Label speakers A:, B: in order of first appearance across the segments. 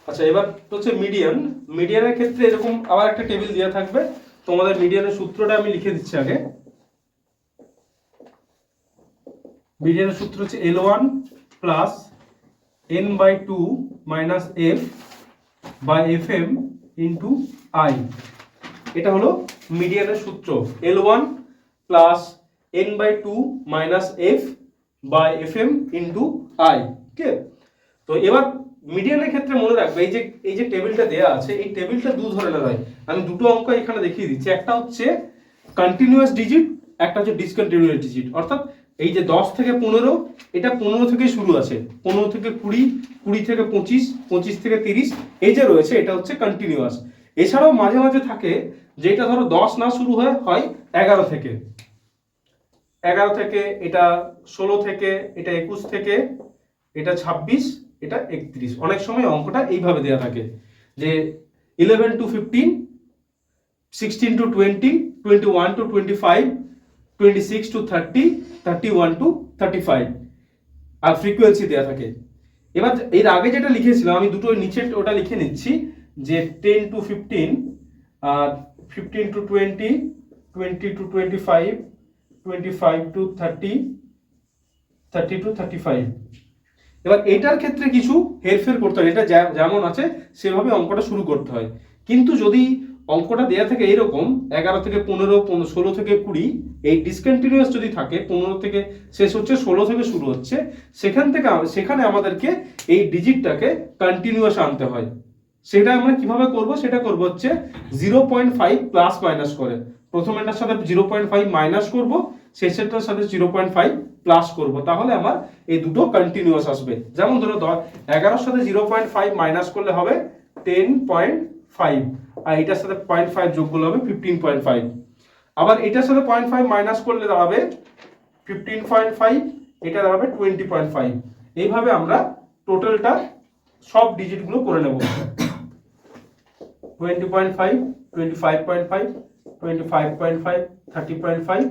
A: আচ্ছা, এবার হচ্ছে মিডিয়ান। মিডিয়ানের ক্ষেত্রে এরকম আবার একটা টেবিল দেওয়া থাকবে। তোমাদের মিডিয়ানের সূত্রটা আমি লিখে দিচ্ছি আগে। মিডিয়ানের সূত্র হচ্ছে L1 plus n/2 minus f by fm into i। এটা হলো মিডিয়ানের সূত্র, L1 plus n/2 minus f by fm into i। ঠিক আছে? তো এবার মিডিয়ানের ক্ষেত্রে মনে রাখবে এই যে টেবিলটা দেয়া আছে, এই টেবিলটা দু ধরনের হয়। আমি দুটো অঙ্ক এখানে দেখিয়ে দিচ্ছি। একটা হচ্ছে কন্টিনিউয়াস ডিজিট, একটা হচ্ছে ডিসকন্টিনিউয়াস ডিজিট। অর্থাৎ এই যে 10 থেকে 15, এটা 15 থেকে শুরু আছে, 15 থেকে 20, 20 থেকে 25, 25 থেকে 30, এই যে রয়েছে এটা হচ্ছে কন্টিনিউয়াস। এছাড়াও মাঝে মাঝে থাকে যেটা ধরো 10 না শুরু হয় 11 থেকে, 11 থেকে, এটা 16 থেকে, এটা 21 থেকে, এটা 26, এটা 31। অনেক সময় অঙ্কটা এইভাবে দেওয়া থাকে যে 11 to 15, 16 to 20, 21 to 25, 26 to 30, 31 to 35 R frequency দেওয়া থাকে। এবার এর আগে যেটা লিখেছিলাম আমি দুটো নিচে ওটা লিখে নিচ্ছি যে 10 to 15, R 15 to 20, 20 to 25, 25 to 30, 30 to 35। এবার এটার ক্ষেত্রে কিছু হেরফের করতে হয়, এটা যেমন আছে সেভাবে অঙ্কটা শুরু করতে হয়। কিন্তু যদি অঙ্কটা দেয়া থাকে এরকম 11 থেকে 15, 16 থেকে 20, এই ডিসকন্টিনিউয়াস যদি থাকে 15 থেকে শেষ হচ্ছে, 16 থেকে শুরু হচ্ছে, সেখানে আমাদেরকে এই ডিজিটটাকে কন্টিনিউয়াস আনতে হয়। সেটা আমরা কিভাবে করব? সেটা করব হচ্ছে 0.5 প্লাস মাইনাস করে। প্রথমেরটার সাথে 0.5 মাইনাস করব, শেষেরটার সাথে 0.5 প্লাস করব, তাহলে আমার এই দুটো কন্টিনিউয়াস আসবে। যেমন ধরো 11 সাথে 0.5 মাইনাস করলে হবে 10.5, আর এটার সাথে 0.5 যোগ করলে হবে 15.5। আবার এটার সাথে 0.5 মাইনাস করলে দাঁড়াবে 15.5, এটা দাঁড়াবে 20.5। এইভাবে আমরা টোটালটা সব ডিজিটগুলো করে নেব। 20.5, 25.5, 25.5, 30.5,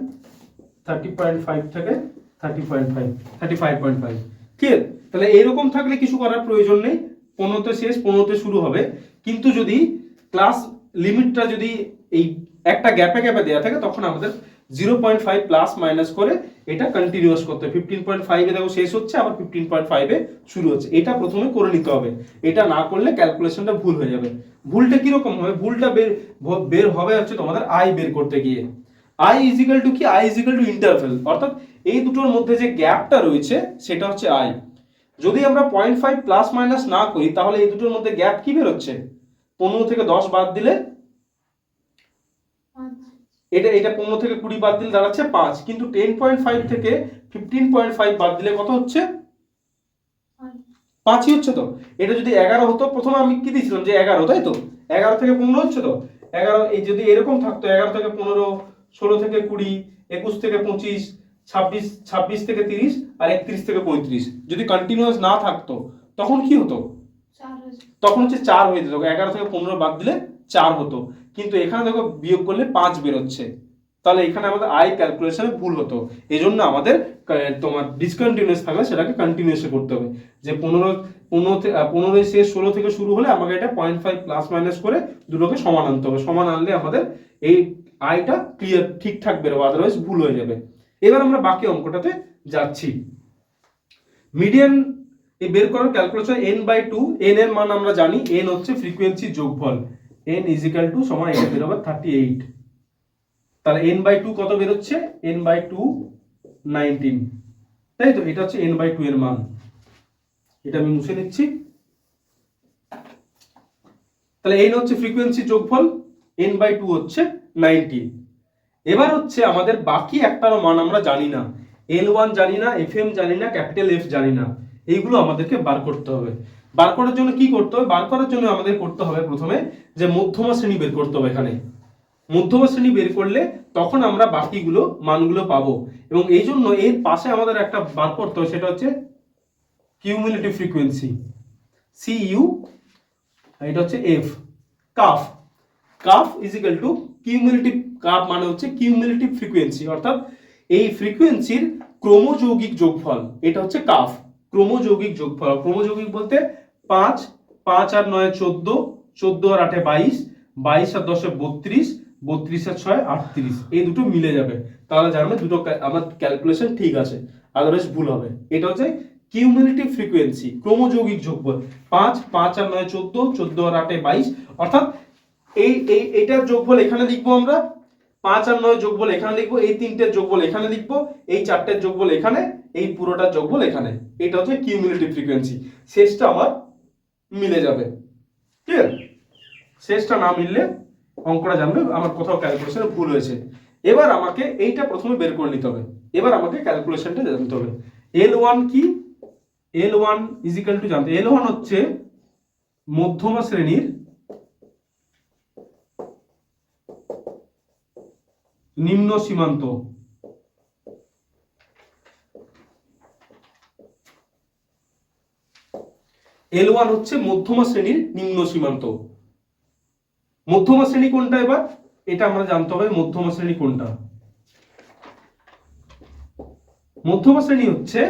A: 30.5 থেকে 30.5, 35.5। ঠিক আছে? তাহলে এরকম থাকলে কিছু করার প্রয়োজন নেই, 15তে শেষ, 15তে শুরু হবে। কিন্তু যদি ক্লাস লিমিটটা যদি এই একটা গ্যাপে গ্যাপে দেওয়া থাকে, তখন আমাদের 0.5 প্লাস মাইনাস করে এটা কন্টিনিউয়াস করতে হবে। 15.5 এ দেখো শেষ হচ্ছে, আবার 15.5 এ শুরু হচ্ছে। এটা প্রথমে করে নিতে হবে, এটা না করলে ক্যালকুলেশনটা ভুল হয়ে যাবে। ভুলটা কিরকম হবে? ভুলটা বের হবে হচ্ছে তোমাদের আই বের করতে গিয়ে। আই ইজিক্যাল টু কি? আই ইজিক্যাল টু ইন্টারভ্যাল, অর্থাৎ এই দুটোর মধ্যে যে গ্যাপটা রয়েছে সেটা হচ্ছে আই। যদি আমরা 0.5 প্লাস মাইনাস না করি, তাহলে এই দুটোর মধ্যে গ্যাপ কি বেরোচ্ছে? 15 থেকে 10 বাদ দিলে, এটা 15 থেকে 20 বাদ দিলে দাঁড়াচ্ছে 5। কিন্তু 10.5 থেকে 15.5 বাদ দিলে কত হচ্ছে? 5ই হচ্ছে। তো এটা যদি 11 হতো, প্রথমে আমি কি দিয়েছিলাম যে 11, তাই তো? 11 থেকে 15 হচ্ছে তো 11। এই যদি এরকম থাকতো 11 থেকে 15, 16 থেকে 20, 21 থেকে 25, 26 থেকে 30, আর 31 থেকে 35 যদি কন্টিনিউয়াস না থাকতো, তখন কি হতো? তখন হচ্ছে 4 হয়ে যেত। 11 থেকে 15 বাদ দিলে 4 হতো। কিন্তু এখানে দেখো বিয়োগ করলে 5 বেরোচ্ছে, তাহলে এখানে আমাদের আই ক্যালকুলেশনে ভুল হতো। এই জন্য আমাদের তোমার ডিসকন্টিনিউয়াস থাকলে সেটাকে কন্টিনিউয়াসে করতে হবে। যে 15 শেষ, 16 থেকে শুরু হলে আমাকে এটা 0.5 প্লাস মাইনাস করে দুটোকে সমান আনতে হবে। সমান আনলে আমাদের এই আইটা ক্লিয়ার ঠিকঠাক বেরোবে, আদারওয়াইজ ভুল হয়ে যাবে। এবার আমরা বাকি অঙ্কটাতে যাচ্ছি। মিডিয়ান এই বের করার ক্যালকুলেশন n/2। n এর মান আমরা জানি, n হচ্ছে ফ্রিকোয়েন্সি যোগফল। n ইজিক্যাল টু সমান এটা বেরোবে 38। তাহলে n/2 কত বেরোচ্ছে? n/2 19, তাই তো? এটা হচ্ছে n/2 এর মান। এটা আমি মুছে নিচ্ছি। তাহলে n হচ্ছে ফ্রিকোয়েন্সি যোগফল, n/2 হচ্ছে 19। এবার হচ্ছে আমাদের বাকি একটারও মান আমরা জানি না। L1 জানি না, FM জানি না, ক্যাপিটাল F জানি না। এইগুলো আমাদেরকে বার করতে হবে। বার করার জন্য কি করতে হবে? বার করার জন্য আমাদের করতে হবে প্রথমে যে মধ্যমা শ্রেণী বের করতে হবে। এখানে মধ্যমা শ্রেণী বের করলে তখন আমরা বাকিগুলো মানগুলো পাবো। এবং এই জন্য এর পাশে আমাদের একটা বার করতে হবে, সেটা হচ্ছে কিউমুলেটিভ ফ্রিকোয়েন্সি, CU, এটা হচ্ছে F। কাফ, কাফ ইজিক্যাল টু কিউমুলেটিভ। কাফ মানে হচ্ছে কিউমুলেটিভ ফ্রিকোয়েন্সি, অর্থাৎ এই ফ্রিকোয়েন্সির ক্রমযৌগিক যোগফল। এটা হচ্ছে কাফ, ক্রমযৌগিক যোগফল। ক্রমযৌগিক বলতে 5, 5 আর 9 14, 14 আর 8 22, 22 আর 10 32, 32 আর 6 38, এই দুটো মিলে যাবে, তাহলে জানবে দুটো আমার ক্যালকুলেশন ঠিক আছে, আদারওয়াইজ ভুল হবে। এটা হচ্ছে কিউমুলেটিভ ফ্রিকোয়েন্সি, ক্রমযৌগিক যোগফল। 5 5 আর 9 14, 14 আর 8 22, অর্থাৎ এইটার যোগফল এখানে লিখবো আমরা, 5 আর 9 যোগফল এখানে লিখবো, এই তিনটের যোগফল এখানে লিখবো, এই চারটের যোগফল এখানে, এই পুরোটার যোগফল এখানে। এটা হচ্ছে কিউমুলেটিভ ফ্রিকোয়েন্সি। শেষটা আমার মিলে যাবে, ক্লিয়ার? শেষটা না মিললে অঙ্কটা জানবে আমার কোথাও ক্যালকুলেশনে ভুল হয়েছে। এবার আমাকে এইটা প্রথমে বের করে নিতে হবে, এবার আমাকে ক্যালকুলেশনটা জানতে হবে। L1 কি? L1 ইজ ইকুয়াল টু, জানতে L1 হচ্ছে মধ্যমা শ্রেণীর নিম্ন সীমান্ত। L1 হচ্ছে মধ্যমা শ্রেণীর নিম্ন সীমান্ত। মধ্যমা শ্রেণী কোনটা? এবার এটা আমরা জানতে হবে মধ্যমা শ্রেণী কোনটা। মধ্যমা শ্রেণী হচ্ছে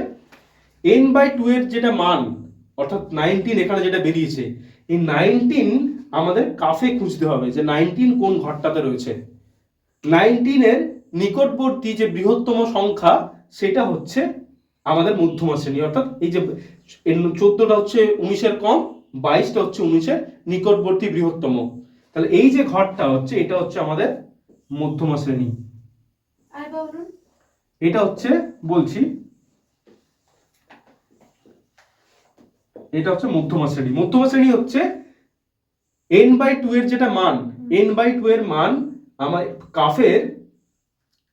A: n/2 এর যেটা মান, অর্থাৎ 19 এখানে যেটা বেরিয়েছে, এই 19 আমাদের কাফে খুঁজতে হবে যে 19 কোন ঘরটাতে রয়েছে। 19 এর নিকটবর্তী যে বৃহত্তম সংখ্যা সেটা হচ্ছে আমাদের মধ্যমা শ্রেণী, অর্থাৎ এই যে 14টা হচ্ছে 19 এর কম, 22টা হচ্ছে 19 এর নিকটবর্তী বৃহত্তম, তাহলে এই যে ঘরটা হচ্ছে এটা হচ্ছে আমাদের মধ্যমা শ্রেণী। এটা হচ্ছে বলছি, এটা হচ্ছে মধ্যমা শ্রেণী। মধ্যমা শ্রেণী হচ্ছে n/2 এর যেটা মান, n/2 এর মান আমার কাফের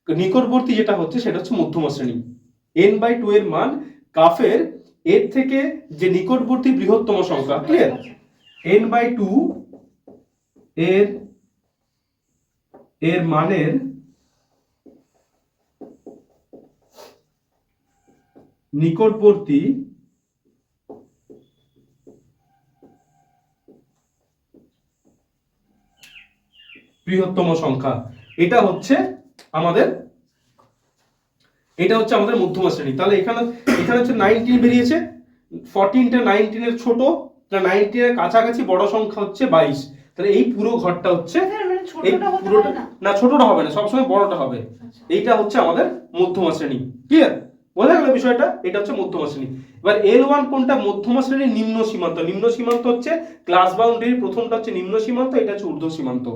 A: নিকটবর্তী যেটা হচ্ছে সেটা হচ্ছে মধ্যমা শ্রেণী। n/2 এর মান কাফের এর থেকে যে নিকটবর্তী বৃহত্তম সংখ্যা, ক্লিয়ার? n/2 এর মানের নিকটবর্তী বৃহত্তম সংখ্যা, এটা হচ্ছে আমাদের মধ্যমা শ্রেণী। তাহলে এখানে হচ্ছে 19 বেরিয়েছে, 14টা 19 এর ছোট, 19 এর কাছাকাছি বড় সংখ্যা হচ্ছে 22, তাহলে এই পুরো ঘরটা হচ্ছে, এই পুরোটা না, ছোটটা হবে না, সবসময় বড়টা হবে। এইটা হচ্ছে আমাদের মধ্যমা শ্রেণী, ক্লিয়ার? বোঝা গেল বিষয়টা? এটা হচ্ছে মধ্যমা শ্রেণী। এবার L1 কোনটা? মধ্যমা শ্রেণীর নিম্ন সীমান্ত। নিম্ন সীমান্ত হচ্ছে ক্লাস বাউন্ডারির প্রথমটা হচ্ছে নিম্ন সীমান্ত, এটা হচ্ছে ঊর্ধ্ব সীমান্ত।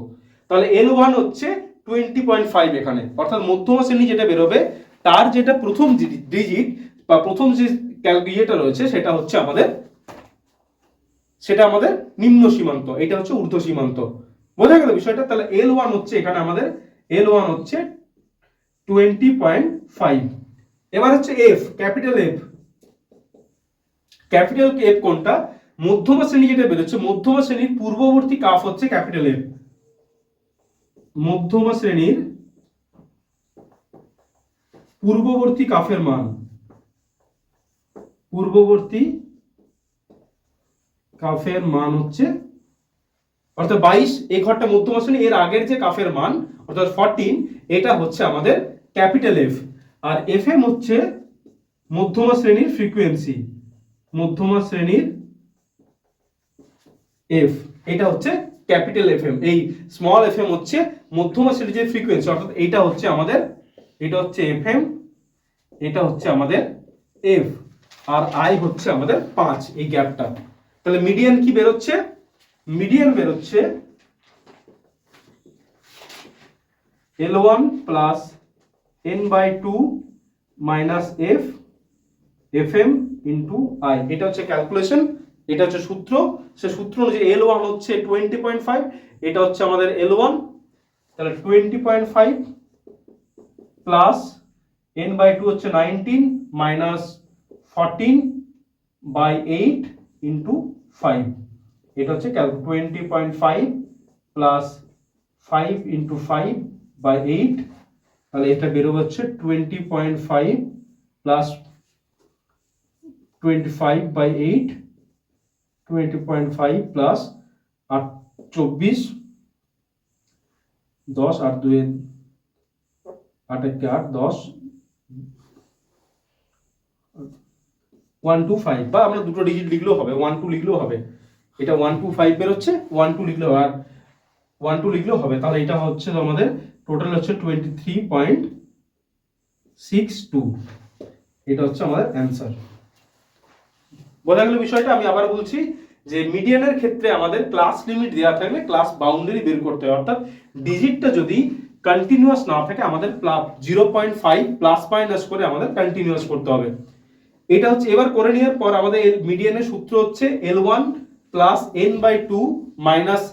A: তাহলে L1 হচ্ছে 20.5 এখানে, অর্থাৎ মধ্যমা শ্রেণী যেটা বেরোবে তার যেটা প্রথম ডিজিট বা প্রথম যে ক্যালকুলেটরটা রয়েছে সেটা হচ্ছে আমাদের নিম্ন সীমান্ত, এটা হচ্ছে ঊর্ধ্ব সীমান্ত। বোঝা গেল বিষয়টা? তাহলে L1 হচ্ছে এখানে আমাদের L1 হচ্ছে 20.5। এবার হচ্ছে F, capital F। Capital F কোনটা? মধ্যমা শ্রেণী যেটা বেরোচ্ছে, মধ্যমা শ্রেণীর পূর্ববর্তী কাফ হচ্ছে ক্যাপিটাল F। মধ্যমা শ্রেণীর পূর্ববর্তী কাফের মান, পূর্ববর্তী কাফের মান হচ্ছে, অর্থাৎ 22, এই ঘরটা মধ্যমা শ্রেণী, এর আগের যে কাফের মান অর্থাৎ 14, এটা হচ্ছে আমাদের ক্যাপিটাল F। আর FM হচ্ছে মধ্যমা শ্রেণীর ফ্রিকোয়েন্সি, মধ্যমা শ্রেণীর F, এটা হচ্ছে ক্যাপিটাল FM। এই স্মল FM হচ্ছে মধ্যমা শ্রেণীর যে ফ্রিকোয়েন্সি, অর্থাৎ এটা হচ্ছে আমাদের, এটা হচ্ছে FM, এটা হচ্ছে আমাদের F, আর I হচ্ছে আমাদের 5, এই গ্যাপটা। তাহলে মিডিয়ান কি বেরোচ্ছে? মিডিয়ান বেরোচ্ছে L1 plus n/2 minus F FM into I। এটা হচ্ছে ক্যালকুলেশন, এটা হচ্ছে সূত্র। সে সূত্র অনুযায়ী L1 হচ্ছে 20.5, এটা হচ্ছে আমাদের L1, তাহলে 20.5 প্লাস n/2 হচ্ছে 19 মাইনাস 14/8 ইন্টু 5, এটা হচ্ছে 20.5 প্লাস 5 ইন্টু 5/8, তাহলে এটা বেরোবে হচ্ছে 20.5 প্লাস 25/8, 20.5 প্লাস 24, 10 আর 2 8 8 10, 125, বা আমরা দুটো ডিজিট লিখলেও হবে, 12 লিখলেও হবে, এটা 125 বেরোচ্ছে, 12 লিখলেও আর 12 লিখলেও হবে। তাহলে এটা হচ্ছে আমাদের টোটাল হচ্ছে 23.62, এটা হচ্ছে আমাদের অ্যান্সার। বোঝা গেল বিষয়টা? আমি আবার বলছি যে মিডিয়ানের ক্ষেত্রে আমাদের ক্লাস লিমিট দেওয়া থাকলে ক্লাস বাউন্ডারি বের করতে হয়, অর্থাৎ ডিজিটটা যদি কন্টিনিউয়াস না থাকে আমাদের 0.5 প্লাস মাইনাস করে আমাদের কন্টিনিউয়াস করতে হবে। এটা হচ্ছে এবার করে নেওয়ার পর আমাদের মিডিয়ানের সূত্র হচ্ছে L1 plus n/2 minus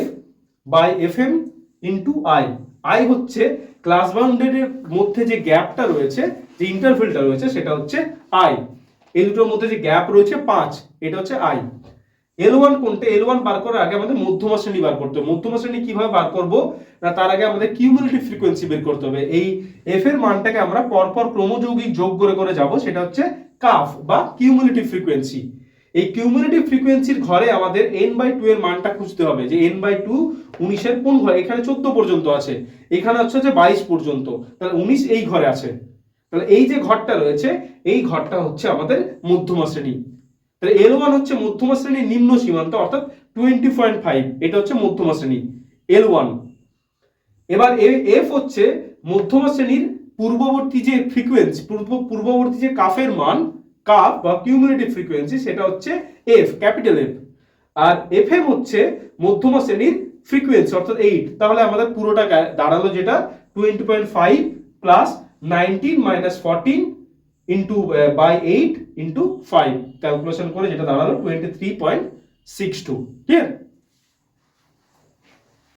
A: f by fm into i। i হচ্ছে ক্লাস বাউন্ডারির মধ্যে যে গ্যাপটা রয়েছে, যে ইন্টারভেলটা রয়েছে সেটা হচ্ছে i। এই দুটোর মধ্যে যে গ্যাপ রয়েছে 5, এটা হচ্ছে i। L1 কোনটা? L1 বার করার আগে আমাদের মধ্যমা শ্রেণী বার করতে হবে। মধ্যমা শ্রেণী কিভাবে বার করব না, তার আগে আমাদের কিউমুলেটিভ ফ্রিকোয়েন্সি বের করতে হবে। এই f এর মানটাকে আমরা পরপর ক্রমযৌগিক যোগ করে করে যাব, সেটা হচ্ছে কাফ বা কিউমুলেটিভ ফ্রিকোয়েন্সি। এই কিউমুলেটিভ ফ্রিকোয়েন্সির ঘরে আমাদের n/2 এর মানটা খুঁজতে হবে, যে n/2 19 এর কোন ঘরে? এখানে 14 পর্যন্ত আছে, এখানে হচ্ছে যে 22 পর্যন্ত, তাহলে 19 এই ঘরে আছে। তাহলে এই যে ঘরটা রয়েছে এই ঘরটা হচ্ছে আমাদের মধ্যমা শ্রেণী। তাহলে L1 হচ্ছে মধ্যমা শ্রেণীর নিম্ন সীমান্ত, অর্থাৎ 20.5, এটা হচ্ছে মধ্যমা শ্রেণী L1। এবার f হচ্ছে মধ্যমা শ্রেণীর পূর্ববর্তী যে ফ্রিকোয়েন্সি, পূর্ববর্তী যে কাফের মান, কাফ বা কিউমুলেটিভ ফ্রিকোয়েন্সি, সেটা হচ্ছে f, ক্যাপিটাল F। আর fm হচ্ছে মধ্যমা শ্রেণীর ফ্রিকোয়েন্সি, অর্থাৎ 8। তাহলে আমাদের পুরোটা দাঁড়ালো যেটা 20.5 plus 19 minus 14 into by 8 into 5, calculation করে যেটা দাঁড়ালো 23.62। ক্লিয়ার?